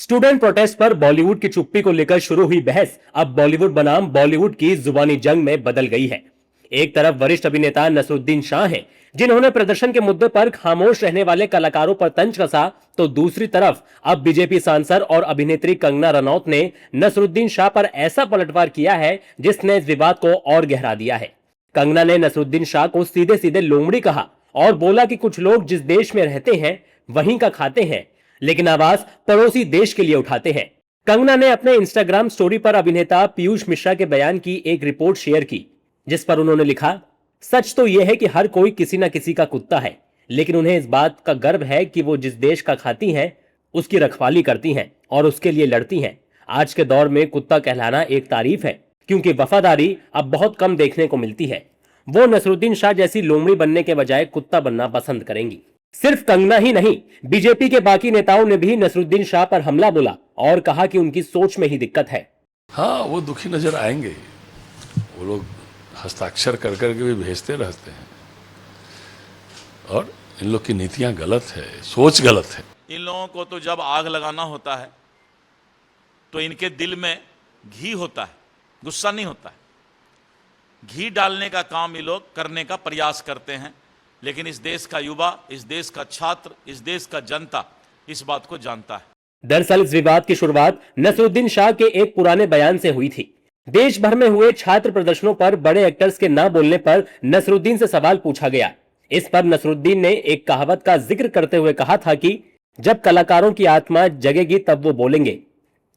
Student protest पर बॉलीवुड की चुप्पी को लेकर शुरू हुई बहस अब बॉलीवुड बनाम बॉलीवुड की जुबानी जंग में बदल गई है। एक तरफ वरिष्ठ अभिनेता नसरुद्दीन शाह हैं, जिन्होंने प्रदर्शन के मुद्दे पर खामोश रहने वाले कलाकारों पर तंज कसा, तो दूसरी तरफ अब बीजेपी सांसद और अभिनेत्री कंगना रनौत ने नसरुद्दीन शाह पर ऐसा पलटवार किया है जिसने इस विवाद को और गहरा दिया है। कंगना ने नसरुद्दीन शाह को सीधे सीधे लोमड़ी कहा और बोला कि कुछ लोग जिस देश में रहते हैं वहीं का खाते हैं, लेकिन आवाज पड़ोसी देश के लिए उठाते हैं। कंगना ने अपने इंस्टाग्राम स्टोरी पर अभिनेता पीयूष मिश्रा के बयान की एक रिपोर्ट शेयर की, जिस पर उन्होंने लिखा, सच तो यह है कि हर कोई किसी ना किसी का कुत्ता है, लेकिन उन्हें इस बात का गर्व है कि वो जिस देश का खाती हैं उसकी रखवाली करती हैं और उसके लिए लड़ती हैं। आज के दौर में कुत्ता कहलाना एक तारीफ है, क्योंकि वफादारी अब बहुत कम देखने को मिलती है। वो नसरुद्दीन शाह जैसी लोमड़ी बनने के बजाय कुत्ता बनना पसंद करेंगी। सिर्फ कंगना ही नहीं, बीजेपी के बाकी नेताओं ने भी नसरुद्दीन शाह पर हमला बोला और कहा कि उनकी सोच में ही दिक्कत है। हाँ, वो दुखी नजर आएंगे। वो लोग हस्ताक्षर कर करके भी भेजते रहते हैं और इन लोग की नीतियां गलत है, सोच गलत है। इन लोगों को तो जब आग लगाना होता है तो इनके दिल में घी होता है, गुस्सा नहीं होता है। घी डालने का काम ये लोग करने का प्रयास करते हैं, लेकिन इस देश का युवा, इस देश का छात्र, इस देश का जनता इस बात को जानता है। दरअसल इस विवाद की शुरुआत नसरुद्दीन शाह के एक पुराने बयान से हुई थी। देश भर में हुए छात्र प्रदर्शनों पर बड़े एक्टर्स के ना बोलने पर नसरुद्दीन से सवाल पूछा गया। इस पर नसरुद्दीन ने एक कहावत का जिक्र करते हुए कहा था कि जब कलाकारों की आत्मा जगेगी तब वो बोलेंगे।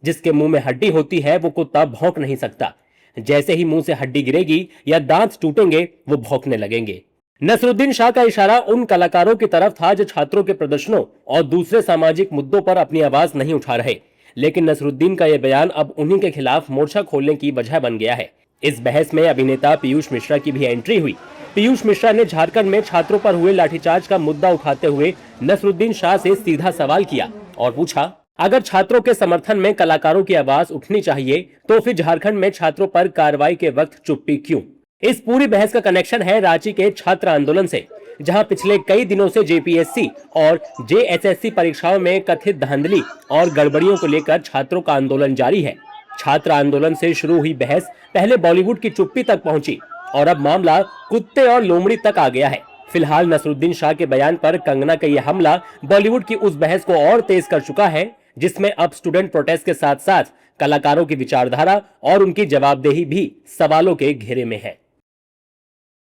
जिसके मुंह में हड्डी होती है वो कुत्ता भौंक नहीं सकता। जैसे ही मुंह से हड्डी गिरेगी या दांत टूटेंगे वो भौंकने लगेंगे। नसरुद्दीन शाह का इशारा उन कलाकारों की तरफ था जो छात्रों के प्रदर्शनों और दूसरे सामाजिक मुद्दों पर अपनी आवाज नहीं उठा रहे, लेकिन नसरुद्दीन का यह बयान अब उन्हीं के खिलाफ मोर्चा खोलने की वजह बन गया है। इस बहस में अभिनेता पीयूष मिश्रा की भी एंट्री हुई। पीयूष मिश्रा ने झारखंड में छात्रों पर हुए लाठीचार्ज का मुद्दा उठाते हुए नसरुद्दीन शाह से सीधा सवाल किया और पूछा, अगर छात्रों के समर्थन में कलाकारों की आवाज उठनी चाहिए तो फिर झारखंड में छात्रों पर कार्रवाई के वक्त चुप्पी क्यों? इस पूरी बहस का कनेक्शन है रांची के छात्र आंदोलन से, जहां पिछले कई दिनों से जेपीएससी और जेएसएससी परीक्षाओं में कथित धांधली और गड़बड़ियों को लेकर छात्रों का आंदोलन जारी है। छात्र आंदोलन से शुरू हुई बहस पहले बॉलीवुड की चुप्पी तक पहुंची और अब मामला कुत्ते और लोमड़ी तक आ गया है। फिलहाल नसरुद्दीन शाह के बयान पर कंगना का यह हमला बॉलीवुड की उस बहस को और तेज कर चुका है, जिसमें अब स्टूडेंट प्रोटेस्ट के साथ साथ कलाकारों की विचारधारा और उनकी जवाबदेही भी सवालों के घेरे में है।